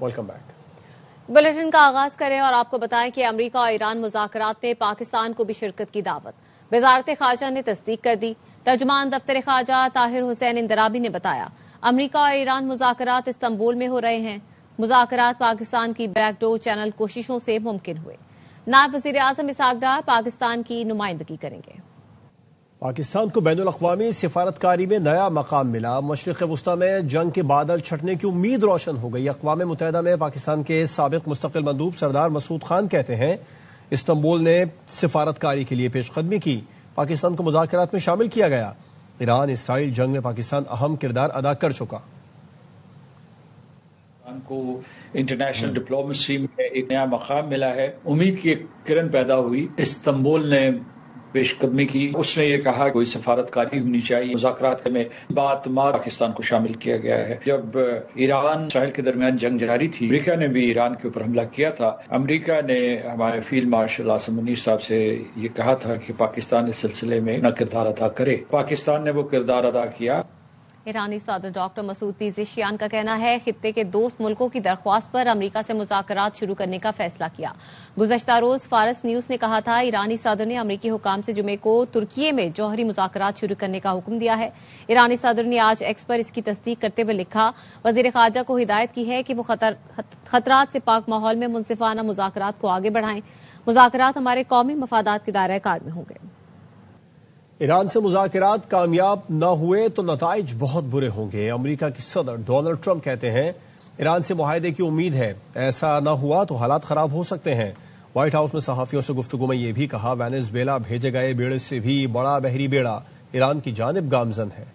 Welcome back. Bulletin का आगाज करें और आपको बताएं कि अमेरिका और ईरान मुज़ाकरात में पाकिस्तान को भी शिरकत की दावत वज़ारत ख़ारजा ने तस्दीक कर दी। तर्जुमान दफ्तर ख़ारजा ताहिर हुसैन इंदराबी ने बताया, अमेरिका और ईरान मुज़ाकरात इस्तांबुल में हो रहे हैं। मुज़ाकरात पाकिस्तान की बैकडोर चैनल कोशिशों से मुमकिन हुए। नायब वज़ीर आज़म इसहाक डार पाकिस्तान की नुमाइंदगी करेंगे। पाकिस्तान को बैनुल अक़वामी सिफारतकारी में नया मकाम मिला। मशरिक़ वुस्ता में जंग के बादल छटने की उम्मीद रोशन हो गई। अक़वाम मुत्तहिदा में पाकिस्तान के साबिक़ मुस्तक़िल मंदूब सरदार मसूद खान कहते हैं, इस्तांबुल ने सिफारतकारी के लिए पेशकदमी की, पाकिस्तान को मुज़ाकरात में शामिल किया गया। ईरान इसराइल जंग में पाकिस्तान अहम किरदार अदा कर चुका। को इंटरनेशनल डिप्लोमेसी में एक नया मकाम मिला है। उम्मीद की एक किरण पैदा हुई। इस्तांबुल ने पेशकदमी की। उसने ये कहा कोई सफारतकारी होनी चाहिए। मुज़ाकरात में पाकिस्तान को शामिल किया गया है। जब ईरान इसराइल के दरमियान जंग जारी थी, अमेरिका ने भी ईरान के ऊपर हमला किया था। अमेरिका ने हमारे फील्ड मार्शल आसिम मुनीर साहब से ये कहा था कि पाकिस्तान इस सिलसिले में न किरदार अदा करे। पाकिस्तान ने वो किरदार अदा किया। ईरानी सदर डॉक्टर मसूद पेज़ेशियान का कहना है, खित्ते के दोस्त मुल्कों की दरख्वास्त पर अमेरिका से मुज़ाकरात शुरू करने का फैसला किया। गुज़श्ता रोज फारस न्यूज ने कहा था, ईरानी सदर ने अमेरिकी हुकाम से जुमे को तुर्की में जौहरी मुज़ाकरात शुरू करने का हुक्म दिया है। ईरानी सदर ने आज एक्स पर इसकी तस्दीक करते हुए लिखा, वज़ीर ख़ारजा को हिदायत की है कि वो खतरात से पाक माहौल में मुनसिफाना मुज़ाकरात को आगे बढ़ाएं। मुज़ाकरात हमारे कौमी मफादात के दायरे कार में होंगे। ईरान से मुज़ाकरात कामयाब न हुए तो नताइज बहुत बुरे होंगे। अमेरिका के सदर डोनाल्ड ट्रंप कहते हैं, ईरान से मुआहदे की उम्मीद है, ऐसा न हुआ तो हालात खराब हो सकते हैं। व्हाइट हाउस में सहाफ़ियों से गुफ्तगू में यह भी कहा, वेनेज़ुएला भेजे गए बेड़े से भी बड़ा बहरी बेड़ा ईरान की जानिब गामजन है।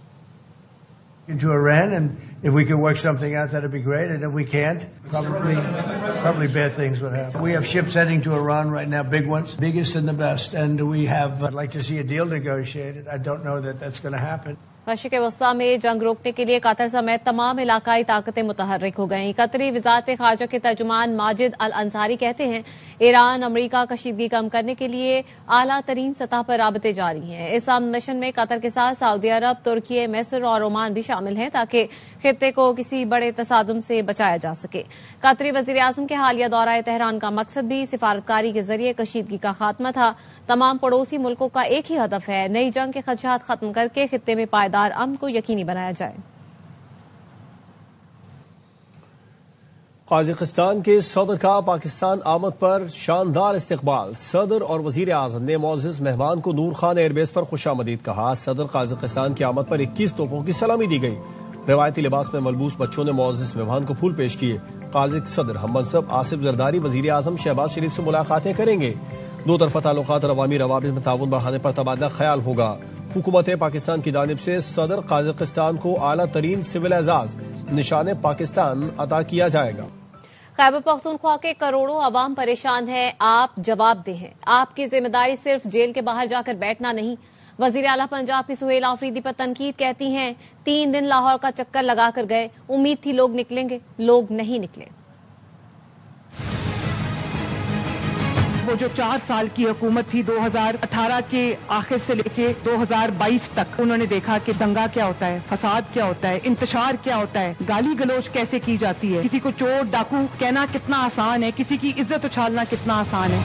To Iran, and if we could work something out, that'd be great. And if we can't, probably bad things would happen. We have ships heading to Iran right now, big ones, biggest and the best. And I'd like to see a deal negotiated. I don't know that that's going to happen. मशरिक़ वस्ता में जंग रोकने के लिए Qatar समेत तमाम इलाकाई ताकतें मुतहर्रिक हो गईं। कतरी वज़ारत ख़ारजा के तर्जुमान माजिद अल अंसारी कहते हैं, ईरान अमरीका कशीदगी कम करने के लिए आला तरीन सतह पर राबते जारी हैं। इस मिशन में कतर के साथ सऊदी अरब, तुर्की, मिस्र और ओमान भी शामिल हैं ताकि खित्ते को किसी बड़े तसादुम से बचाया जा सके। कतरी वज़ीर आज़म के हालिया दौरा तेहरान का मकसद भी सिफारतकारी के जरिए कशीदगी का खात्मा था। तमाम पड़ोसी मुल्कों का एक ही हदफ है, नई जंग के खदशात खत्म करके खित्ते में पायदार अमन को यकीनी बनाया जाए। काज़ाकिस्तान के सदर का पाकिस्तान आमद पर शानदार इस्तकबाल। सदर और वजीर आज़म ने मोअज़्ज़ज़ मेहमान को नूर खान एयरबेस पर खुशामदीद कहा। सदर काज़ाकिस्तान की आमद पर 21 तोपों की सलामी दी गई। रवायती लिबास में मलबूस बच्चों ने मोअज़्ज़ज़ मेहमान को फूल पेश किए। काज़ाक सदर हममनसब आसिफ जरदारी वजीर आज़म शहबाज शरीफ से मुलाकातें करेंगे। दो तरफ़ा ताल्लुकात और अवामी रवाबित में ताउन बढ़ाने पर तबादला ख्याल होगा। हुकूमत पाकिस्तान की जानिब से सदर काज़ाकिस्तान को आला तरीन सिविल एजाज निशान पाकिस्तान अता किया जाएगा। खैबर पख्तूनख्वा के करोड़ों अवाम परेशान है, आप जवाबदेह हैं। आपकी जिम्मेदारी सिर्फ जेल के बाहर जाकर बैठना नहीं। वजीर आला पंजाब की सुहेल आफरीदी पर तनकीद कहती हैं, 3 दिन लाहौर का चक्कर लगाकर गए, उम्मीद थी लोग निकलेंगे, लोग नहीं निकले। वो जो 4 साल की हुकूमत थी 2018 के आखिर से लेके 2022 तक, उन्होंने देखा कि दंगा क्या होता है, फसाद क्या होता है, इंतशार क्या होता है, गाली गलोच कैसे की जाती है, किसी को चोर डाकू कहना कितना आसान है, किसी की इज्जत उछालना कितना आसान है।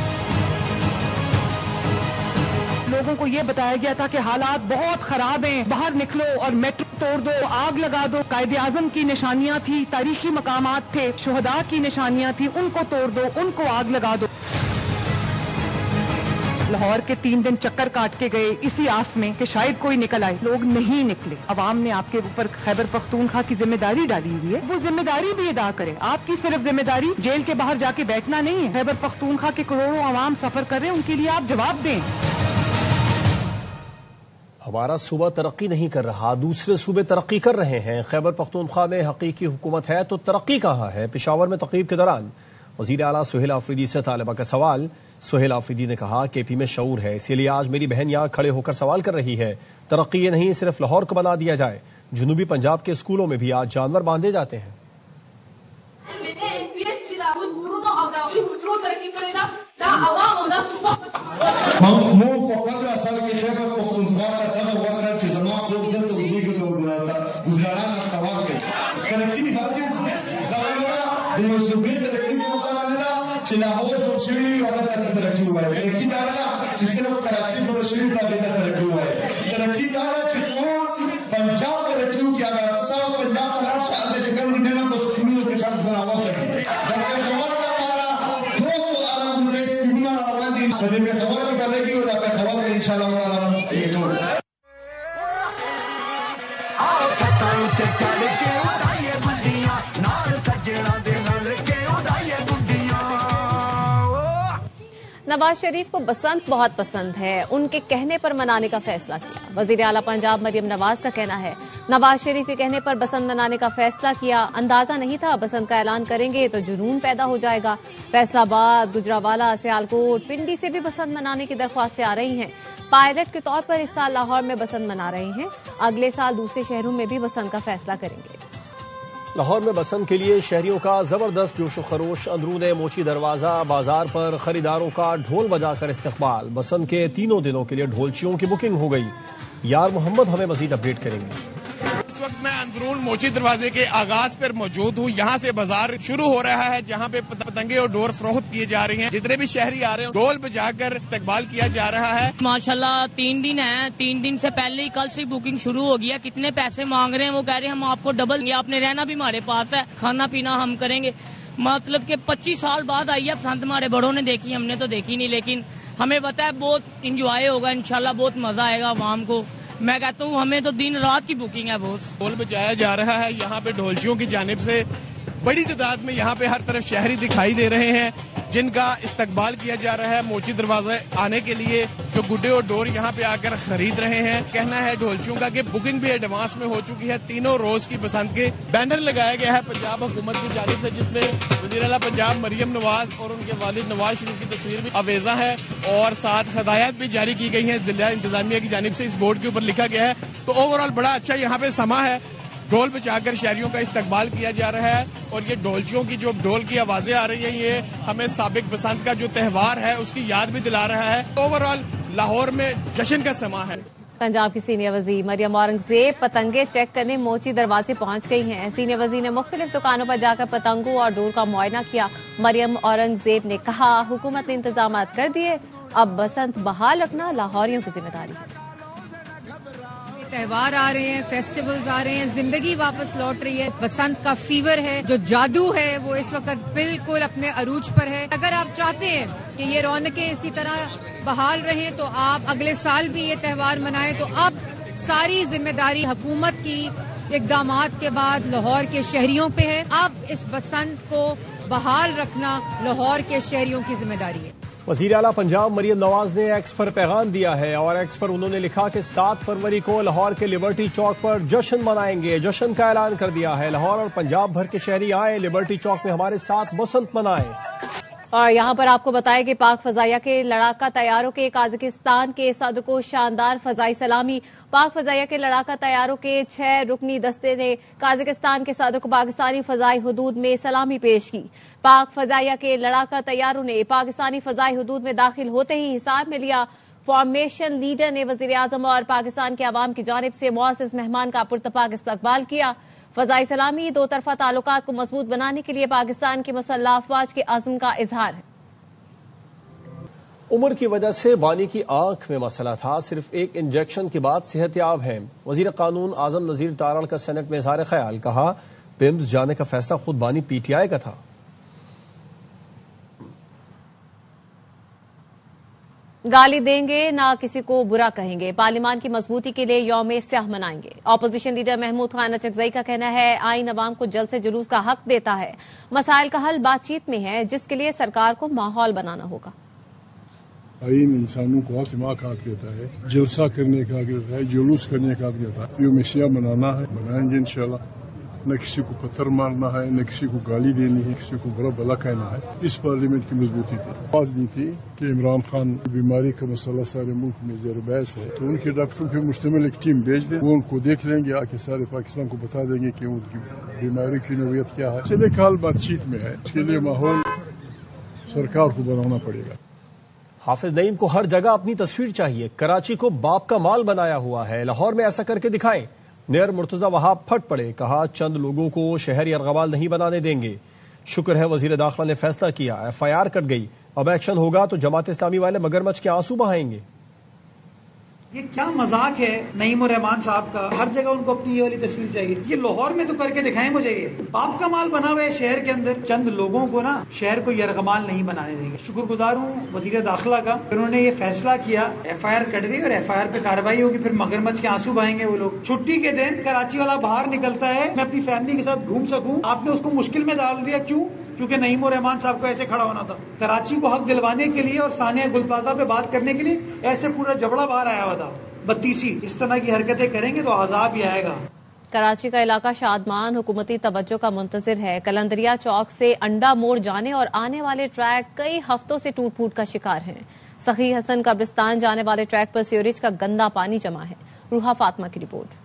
लोगों को ये बताया गया था कि हालात बहुत खराब हैं, बाहर निकलो और मेट्रो तोड़ दो, आग लगा दो। कायदे आजम की निशानियां थी, तारीखी मकामात थे, शुहदा की निशानियां थी, उनको तोड़ दो, उनको आग लगा दो। लाहौर के 3 दिन चक्कर काट के गए इसी आस में कि शायद कोई निकल आए, लोग नहीं निकले। अवाम ने आपके ऊपर खैबर पख्तूनख्वा की जिम्मेदारी डाली हुई है, वो जिम्मेदारी भी अदा करे। आपकी सिर्फ जिम्मेदारी जेल के बाहर जाके बैठना नहीं है। खैबर पख्तूनख्वा के करोड़ों अवाम सफर कर रहे हैं, उनके लिए आप जवाब दें। हमारा सूबा तरक्की नहीं कर रहा, दूसरे सूबे तरक्की कर रहे हैं। खैबर पख्तूनख्वा में हकीकी हुकूमत है तो तरक्की कहाँ है। पेशावर में तकरीब के दौरान वजीर आला सुहेल आफरीदी से तालिबा का सवाल। सुहेल आफरीदी ने कहा, केपी में शऊर है, इसीलिए आज मेरी बहन यहाँ खड़े होकर सवाल कर रही है। तरक्की ये नहीं सिर्फ लाहौर को बना दिया जाए, जनूबी पंजाब के स्कूलों में भी आज जानवर बांधे जाते हैं। د یو صوبې ترقي څه مقام ده چې لاهور جوړ شوي وي او هغه ته ترقي ووایي. ترقي دا نه ده چې صرف کراچي جوړ شوي وي هغې ته ترقي ووایي. ترقي دا ده چې ټول پنجاب ترقي وکړي. هغه ستا پنجاب ته لاړ شه، هلته چې کوم ډېر په سکولونو کې خلک زناور کوي. د پېښور لپاره ټول الحمدلله سکولونه روان دي. په دې پېښور کې به لګي او دا پېښور به انشاءالله تعالی नवाज शरीफ को बसंत बहुत पसंद है, उनके कहने पर मनाने का फैसला किया। वजीर आला पंजाब मरियम नवाज का कहना है, नवाज शरीफ के कहने पर बसंत मनाने का फैसला किया। अंदाजा नहीं था बसंत का ऐलान करेंगे तो जुनून पैदा हो जाएगा। फैसलाबाद, गुजरावाला, सियालकोट, पिंडी से भी बसंत मनाने की दरख्वास्तें आ रही हैं। पायलट के तौर पर इस साल लाहौर में बसंत मना रहे हैं, अगले साल दूसरे शहरों में भी बसंत का फैसला करेंगे। लाहौर में बसंत के लिए शहरियों का जबरदस्त जोश खरोश। अंदरूने मोची दरवाजा बाजार पर खरीदारों का ढोल बजाकर इस्तकबाल। बसंत के 3 दिनों के लिए ढोलचियों की बुकिंग हो गई। यार मोहम्मद हमें मजीद अपडेट करेंगे। इस वक्त मैं अंदरून मोची दरवाजे के आगाज पर मौजूद हूँ। यहाँ से बाजार शुरू हो रहा है जहाँ पे पतंगे और डोर फरोख्त किए जा रही हैं। जितने भी शहरी आ रहे हैं ढोल बजाकर इस्तकबाल किया जा रहा है। माशाल्लाह 3 दिन है, 3 दिन से पहले ही कल से बुकिंग शुरू हो गया। कितने पैसे मांग रहे हैं वो कह रहे हैं हम आपको डबल, आपने रहना भी हमारे पास है, खाना पीना हम करेंगे। मतलब कि 25 साल बाद आई है बसंत, हमारे बड़ों ने देखी, हमने तो देखी नहीं, लेकिन हमें पता है बहुत इंजॉय होगा इंशाल्लाह, बहुत मजा आएगा आवाम को। मैं कहता हूँ हमें तो दिन रात की बुकिंग है बहुत। ढोल बजाया जा रहा है यहाँ पे ढोलचियों की जानिब से। बड़ी तादाद में यहाँ पे हर तरफ शहरी दिखाई दे रहे हैं जिनका इस्तकबाल किया जा रहा है। मोची दरवाजे आने के लिए जो गुड्डे और डोर यहाँ पे आकर खरीद रहे हैं। कहना है ढोलचियों का कि बुकिंग भी एडवांस में हो चुकी है। तीनों रोज की बसंत के बैनर लगाया गया है पंजाब हुकूमत की जानिब से, जिसमें वज़ीर आला पंजाब मरियम नवाज और उनके वालिद नवाज शरीफ की तस्वीर भी अवेजा है और साथ हदायत भी जारी की गई है जिला इंतजामिया की जानिब से। इस बोर्ड के ऊपर लिखा गया है। तो ओवरऑल बड़ा अच्छा यहाँ पे समा है। ढोल बजाकर शहरियों का इस्तकबाल किया जा रहा है और ये ढोलचियों की जो ढोल की आवाजें आ रही हैं ये हमें साबिक बसंत का जो त्यौहार है उसकी याद भी दिला रहा है। ओवरऑल लाहौर में जश्न का समा है। पंजाब की सीनियर वजीर मरियम औरंगजेब पतंगे चेक करने मोची दरवाजे पहुंच गई हैं। सीनियर वजीर ने मुख्तलिफ दुकानों पर जाकर पतंगों और डोर का मुआयना किया। मरियम औरंगजेब ने कहा हुकूमत ने इंतजाम कर दिए, अब बसंत बहाल रखना लाहौरियों की जिम्मेदारी है। त्योहार आ रहे हैं, फेस्टिवल्स आ रहे हैं, जिंदगी वापस लौट रही है। बसंत का फीवर है, जो जादू है वो इस वक्त बिल्कुल अपने अरूज पर है। अगर आप चाहते हैं कि ये रौनकें इसी तरह बहाल रहें तो आप अगले साल भी ये त्यौहार मनाएं। तो अब सारी जिम्मेदारी हुकूमत की इक़दामात के बाद लाहौर के शहरियों पे है। अब इस बसंत को बहाल रखना लाहौर के शहरियों की जिम्मेदारी है। वज़ीर आला पंजाब मरियम नवाज ने एक्स पर पैगाम दिया है और एक्स पर उन्होंने लिखा कि 7 फरवरी को लाहौर के लिबर्टी चौक पर जश्न मनाएंगे। जश्न का ऐलान कर दिया है। लाहौर और पंजाब भर के शहरी आए, लिबर्टी चौक में हमारे साथ बसंत मनाएं। और यहाँ पर आपको बताया कि पाक फजाइया के लड़ाका तैयारों के काजाकिस्तान के सदर को शानदार फजाई सलामी। पाक फजाइया के लड़ाका तैयारों के 6 रुकनी दस्ते ने काजाकिस्तान के सदर को पाकिस्तानी फजाई हदूद में सलामी पेश की। पाक फजाइया के लड़ाका तैयारों ने पाकिस्तानी फजाई हदूद में दाखिल होते ही हिसाब में लिया। फॉर्मेशन लीडर ने वजीर आजम और पाकिस्तान के अवाम की जानिब से मुआज़्ज़िज़ मेहमान का पुरतपाक इस्तकबाल किया। फजाई सलामी दो तरफा ताल्लुकात को मजबूत बनाने के लिए पाकिस्तान की मुसल्लह अफवाज के अज़्म का इजहार है। उम्र की वजह से बानी की आंख में मसला था, सिर्फ एक इंजेक्शन के बाद सेहतयाब है। वजीर कानून आजम नजीर तारड़ का सेनेट में इजहार ख्याल। कहा पिम्स जाने का फैसला खुद बानी पीटीआई का था। गाली देंगे ना किसी को बुरा कहेंगे, पार्लियामान की मजबूती के लिए यौम स्याह मनाएंगे। अपोजिशन लीडर महमूद खान अचकजई का कहना है आईन अवाम को जल्द से जुलूस का हक देता है, मसाइल का हल बातचीत में है, जिसके लिए सरकार को माहौल बनाना होगा। आईन इंसानों को हक देता है, जलसा करने का हक देता है, जुलूस करने का हक देता है। यौम स्याह मनाना है, मनाएंगे इंशाल्लाह। न किसी को पत्थर मारना है, न किसी को गाली देनी है, किसी को बुरा भला कहना है। इस पार्लियामेंट की मजबूती थी। आवाज दी थी कि इमरान खान बीमारी का मसला सारे मुल्क में ज़र बहस है, तो उनके डॉक्टरों की मुश्तमिल एक टीम भेज दें, वो उनको देख लेंगे, आके सारे पाकिस्तान को बता देंगे कि उनकी बीमारी की नौयत क्या है। चले काल बातचीत में है, इसके लिए माहौल सरकार को बनाना पड़ेगा। हाफिज नईम को हर जगह अपनी तस्वीर चाहिए, कराची को बाप का माल बनाया हुआ है, लाहौर में ऐसा करके दिखाएं। नेयर मुर्तजा वहाब फट पड़े, कहा चंद लोगों को शहर यरगवाल नहीं बनाने देंगे। शुक्र है वजीर दाखिला ने फैसला किया, FIR कट गई। अब एक्शन होगा तो जमात इस्लामी वाले मगरमच्छ के आंसू बहाएंगे। ये क्या मजाक है नईम और रहमान साहब का, हर जगह उनको अपनी ये वाली तस्वीर चाहिए। ये लाहौर में तो करके दिखाएं मुझे, ये बाप का माल बना हुआ है शहर के अंदर। चंद लोगों को ना शहर को यरगमाल नहीं बनाने देंगे। शुक्रगुजार हूँ वजीर दाखिला का, उन्होंने ये फैसला किया, FIR कट गई और FIR पे कार्रवाई होगी, फिर मगरमच्छ के आंसू बहाएंगे वो लोग। छुट्टी के दिन कराची वाला बाहर निकलता है, मैं अपनी फैमिली के साथ घूम सकूं, आपने उसको मुश्किल में डाल दिया। क्यों? क्योंकि नईम और रहमान साहब को ऐसे खड़ा होना था। कराची को हक दिलवाने के लिए और सानिया गुल प्लाजा पे बात करने के लिए ऐसे पूरा जबड़ा बाहर आया हुआ था। बत्तीसी इस तरह की हरकतें करेंगे तो अजाब ही आएगा। कराची का इलाका शादमान हुकूमती तवज्जो का मुंतजिर है। कलंदरिया चौक से अंडा मोड़ जाने और आने वाले ट्रैक कई हफ्तों से टूट फूट का शिकार हैं। सखी हसन कब्रिस्तान जाने वाले ट्रैक पर सीवरेज का गंदा पानी जमा है। रूहा फातिमा की रिपोर्ट।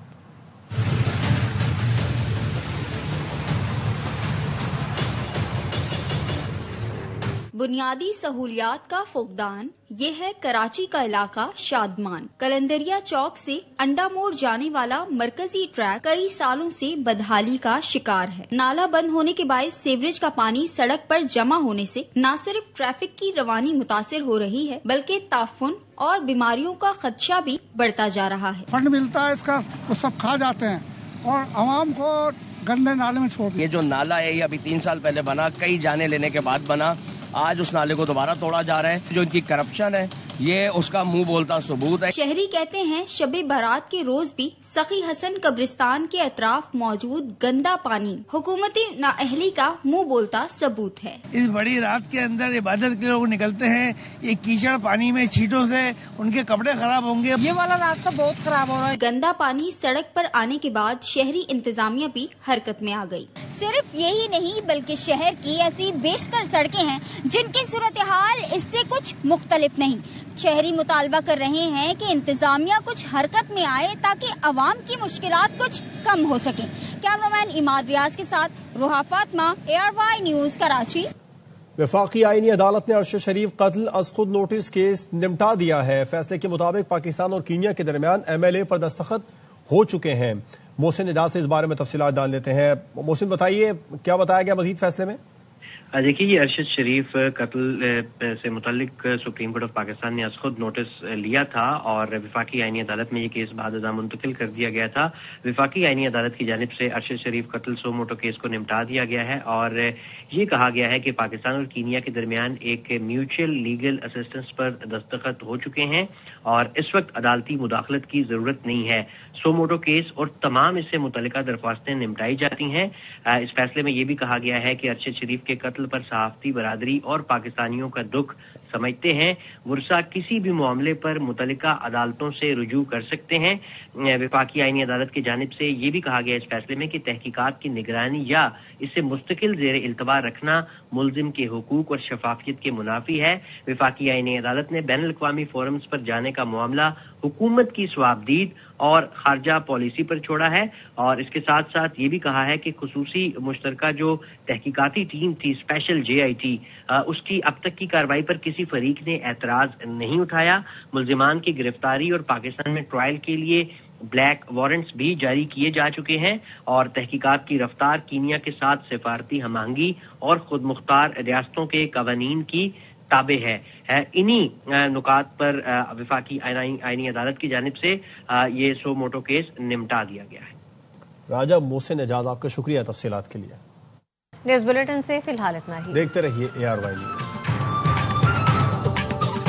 बुनियादी सहूलियात का फुकदान, ये है कराची का इलाका शादमान। कलंदरिया चौक से अंडा मोड़ जाने वाला मरकजी ट्रैक कई सालों से बदहाली का शिकार है। नाला बंद होने के बायस सीवरेज का पानी सड़क पर जमा होने से न सिर्फ ट्रैफिक की रवानी मुतासिर हो रही है, बल्कि ताफुन और बीमारियों का खदशा भी बढ़ता जा रहा है। फंड मिलता है इसका, वो सब खा जाते हैं और आवाम को गंदे नाले में छोड़। ये जो नाला है ये अभी 3 साल पहले बना, कई जाने लेने के बाद बना। आज उस नाले को दोबारा तोड़ा जा रहा है। जो इनकी करप्शन है ये उसका मुंह बोलता सबूत है। शहरी कहते हैं शबे बारात के रोज भी सखी हसन कब्रिस्तान के अतराफ मौजूद गंदा पानी हुकूमती नाअहली का मुंह बोलता सबूत है। इस बड़ी रात के अंदर इबादत के लोग निकलते हैं, ये कीचड़ पानी में छींटों से उनके कपड़े खराब होंगे। ये वाला रास्ता बहुत खराब हो रहा है। गंदा पानी सड़क पर आने के बाद शहरी इंतजामिया भी हरकत में आ गई। सिर्फ यही नहीं बल्कि शहर की ऐसी बेशतर सड़कें हैं जिनकी सूरत हाल इससे कुछ मुख्तलिफ नहीं। शहरी मुतालबा कर रहे हैं कि इंतजामिया कुछ हरकत में आए ताकि अवाम की मुश्किलात कुछ कम हो सके। कैमरामैन इमाद रियाज के साथ रूहा फातिमा, ARY न्यूज कराची। वफाकी आईनी अदालत ने अरशद शरीफ कत्ल अज खुद नोटिस केस निपटा दिया है। फैसले के मुताबिक पाकिस्तान और कीनिया के दरमियान MLA पर दस्तखत हो चुके हैं। मोहसिन एजाज से इस बारे में तफसीलात जान लेते हैं। मोहसिन बताइए क्या बताया गया मजीद फैसले में? देखिए, ये अरशद शरीफ कत्ल से मुतल्लिक सुप्रीम कोर्ट ऑफ पाकिस्तान ने खुद नोटिस लिया था और विफाकी आईनी अदालत में ये केस बाद मुंतकिल कर दिया गया था। विफाकी आईनी अदालत की जानिब से अरशद शरीफ कत्ल सो मोटो केस को निपटा दिया गया है और ये कहा गया है कि पाकिस्तान और कीनिया के दरमियान एक म्यूचुअल लीगल असिस्टेंस पर दस्तखत हो चुके हैं और इस वक्त अदालती मुदाखलत की जरूरत नहीं है। सो मोटो केस और तमाम इससे मुतल्लिका दरख्वास्तें निपटाई जाती हैं। इस फैसले में ये भी कहा गया है कि अरशद शरीफ के कत्ल पर सहाफती बरादरी और पाकिस्तानियों का दुख समझते हैं। वर्सा किसी भी मामले पर मुतल्लिका अदालतों से रुजू कर सकते हैं। विफाकी आईनी अदालत की जानिब से ये भी कहा गया इस फैसले में कि तहकीकात की निगरानी या इसे मुस्तकिल जेर इल्तवा रखना मुल्जिम के हुकूक और शफाफियत के मुनाफी है। विफाकी आईनी अदालत ने बैनुल अक़वामी फोरम्स पर जाने का मामला हुकूमत की स्वाबदीद और खारजा पॉलिसी पर छोड़ा है और इसके साथ साथ ये भी कहा है कि खुसूसी मुश्तरका जो तहकीकाती टीम थी स्पेशल JIT उसकी अब तक की कार्रवाई पर किसी फरीक ने एतराज नहीं उठाया। मुल्जिमान की गिरफ्तारी और पाकिस्तान में ट्रायल के लिए ब्लैक वारंट्स भी जारी किए जा चुके हैं और तहकीकात की रफ्तार कीनिया के साथ सिफारती हमआहंगी और खुद मुख्तार रियासतों के कवानीन की ताबे है। इन्हीं नुकात पर विफाकी आईनी अदालत की जानिब से ये सो मोटो केस निपटा दिया गया है। राजा मोहसिन एजाज, आपका शुक्रिया तफसीलात के लिए। न्यूज बुलेटिन से फिलहाल इतना ही। देखते रहिए ARY न्यूज।